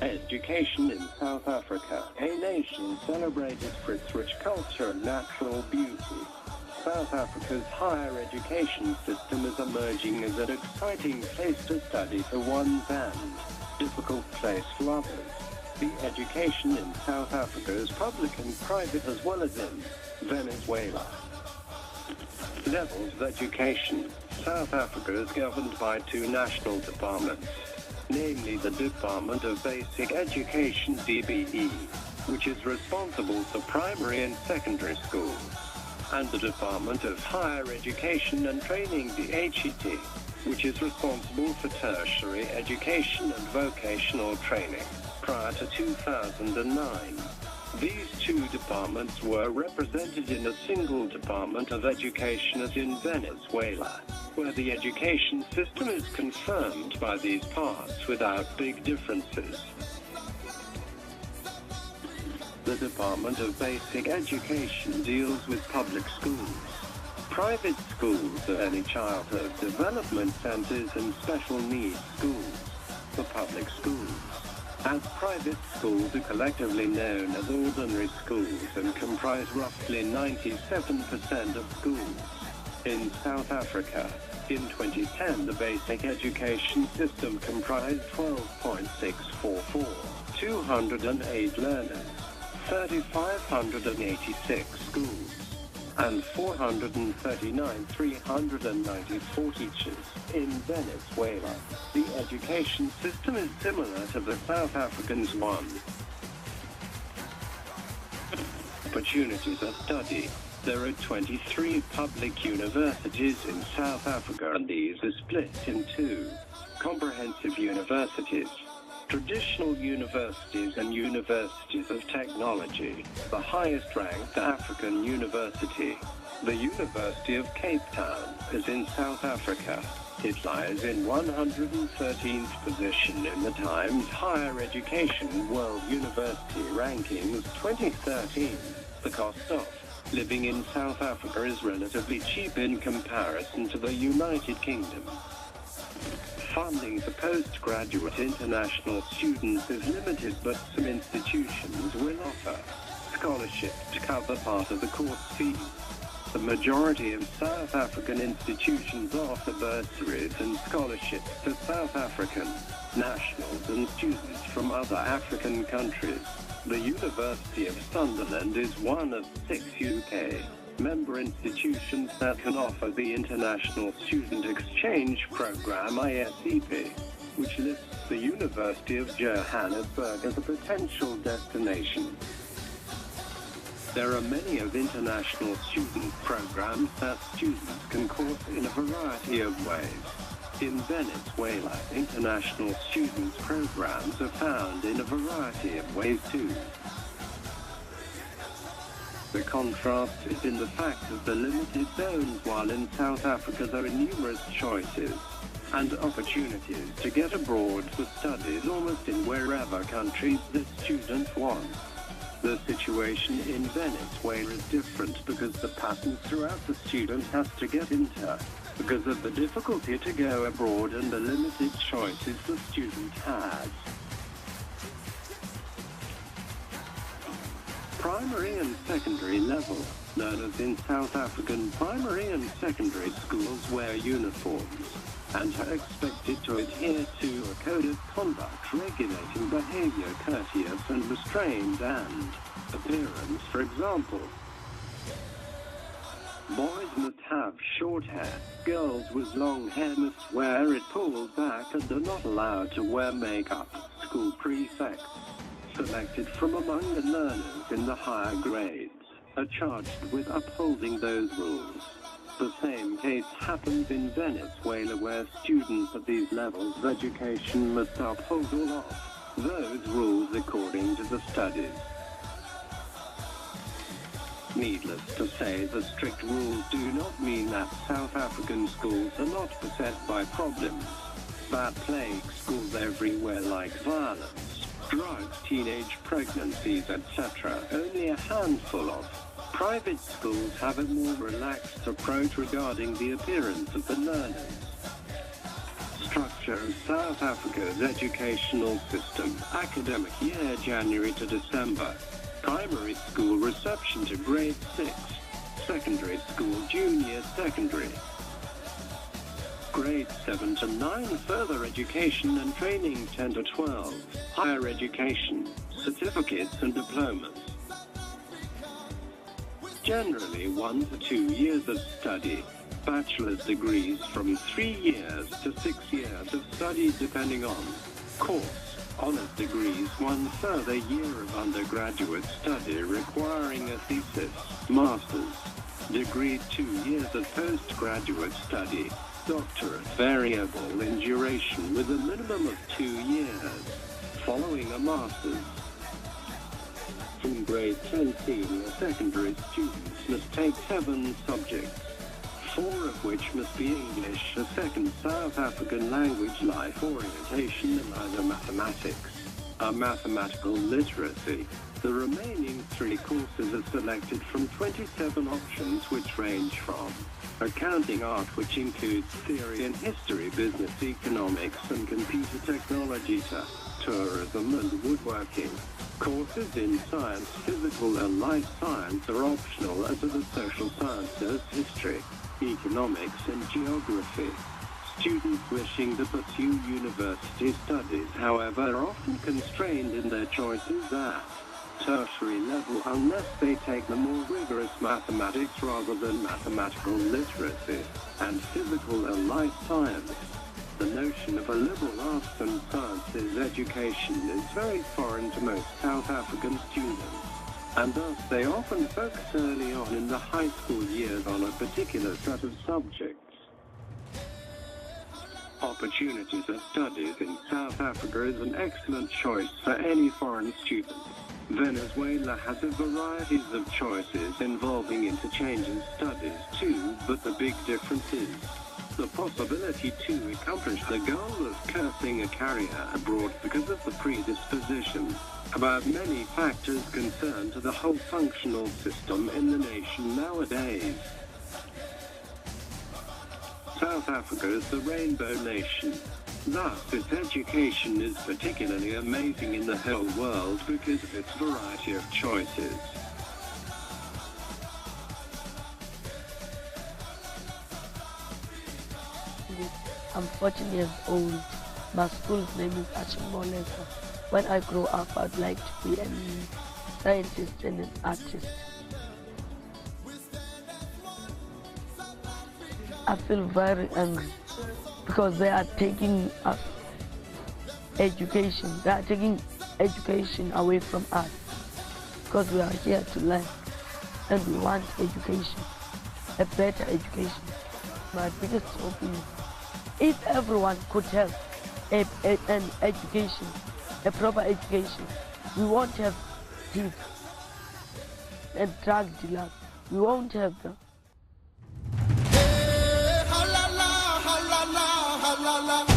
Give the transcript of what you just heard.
Education in South Africa, a nation celebrated for its rich culture and natural beauty. South Africa's higher education system is emerging as an exciting place to study for one's and difficult place for others. The education in South Africa is public and private as well as in Venezuela. Levels of education. South Africa is governed by two national departments, namely the Department of Basic Education DBE, which is responsible for primary and secondary schools, and the Department of Higher Education and Training DHET, which is responsible for tertiary education and vocational training. Prior to 2009, these two departments were represented in a single Department of Education as in Venezuela, where the education system is confirmed by these parts without big differences. The Department of Basic Education deals with public schools. Private schools are early childhood development centers and special needs schools. The public schools, as private schools, are collectively known as ordinary schools and comprise roughly 97% of schools in South Africa. In 2010, the basic education system comprised 12.644, 208 learners, 3,586 schools, and 439,394 teachers. In Venezuela, the education system is similar to the South African's one. Opportunities of study. There are 23 public universities in South Africa, and these are split in two: comprehensive universities, traditional universities, and universities of technology. The highest ranked African university, the University of Cape Town, is in South Africa. It lies in 113th position in the Times Higher Education World University Rankings 2013. The cost of living in South Africa is relatively cheap in comparison to the United Kingdom. Funding for postgraduate international students is limited, but some institutions will offer scholarships to cover part of the course fees. The majority of South African institutions offer bursaries and scholarships to South African nationals and students from other African countries. The University of Sunderland is one of 6 UK member institutions that can offer the International Student Exchange Program ISEP, which lists the University of Johannesburg as a potential destination. There are many of international student programs that students can course in a variety of ways. In Venezuela, international students programs are found in a variety of ways too. The contrast is in the fact of the limited zones, while in South Africa there are numerous choices and opportunities to get abroad for studies almost in wherever countries the student wants. The situation in Venezuela is different because the pattern throughout the student has to get into, because of the difficulty to go abroad and the limited choices the student has. Primary and secondary level. Learners in South African primary and secondary schools wear uniforms and are expected to adhere to a code of conduct regulating behavior courteous and restrained and appearance. For example, boys must have short hair, girls with long hair must wear it pulled back and are not allowed to wear makeup. School prefects, selected from among the learners in the higher grades, are charged with upholding those rules. The same case happens in Venezuela, where students at these levels of education must uphold all of those rules according to the studies. Needless to say, the strict rules do not mean that South African schools are not beset by problems that plague schools everywhere, like violence, drugs, teenage pregnancies, etc. Only a handful of private schools have a more relaxed approach regarding the appearance of the learners. Structure structure of South Africa's educational system. Academic year January to December. Primary school reception to grade 6. Secondary school junior secondary. Grade 7 to 9 further education and training 10 to 12. Higher education, certificates and diplomas. Generally 1 to 2 years of study. Bachelor's degrees from 3 years to 6 years of study depending on course. Honors degrees 1 further year of undergraduate study requiring a thesis. Master's degree 2 years of postgraduate study. Doctorate variable in duration with a minimum of 2 years. Following a master's. From grade 10 senior secondary students must take 7 subjects, 4 of which must be English, a second South African language, life orientation and either mathematics, a mathematical literacy. The remaining 3 courses are selected from 27 options which range from accounting, art, which includes theory and history, business, economics and computer technology, to tourism and woodworking. Courses in science, physical and life science are optional, as are the social sciences, history, economics and geography. Students wishing to pursue university studies, however, are often constrained in their choices at tertiary level unless they take the more rigorous mathematics rather than mathematical literacy and physical and life science. The notion of a liberal arts and sciences education is very foreign to most South African students, and thus they often focus early on in the high school years on a particular set of subjects. Opportunities of studies in South Africa is an excellent choice for any foreign student. Venezuela has a variety of choices involving interchange and studies too, but the big difference is the possibility to accomplish the goal of pursuing a career abroad because of the predisposition about many factors concerned to the whole functional system in the nation nowadays. South Africa is the rainbow nation. Thus, its education is particularly amazing in the whole world because of its variety of choices. I'm 14 years old. My school's name is Achimolesa. When I grow up, I'd like to be a scientist and an artist. I feel very angry because they are taking us education. They are taking education away from us because we are here to learn and we want education, a better education. My biggest hope is if everyone could have an education, a proper education, we won't have thieves and drug dealers. We won't have them. Hey, ha la la, ha la la, ha la la.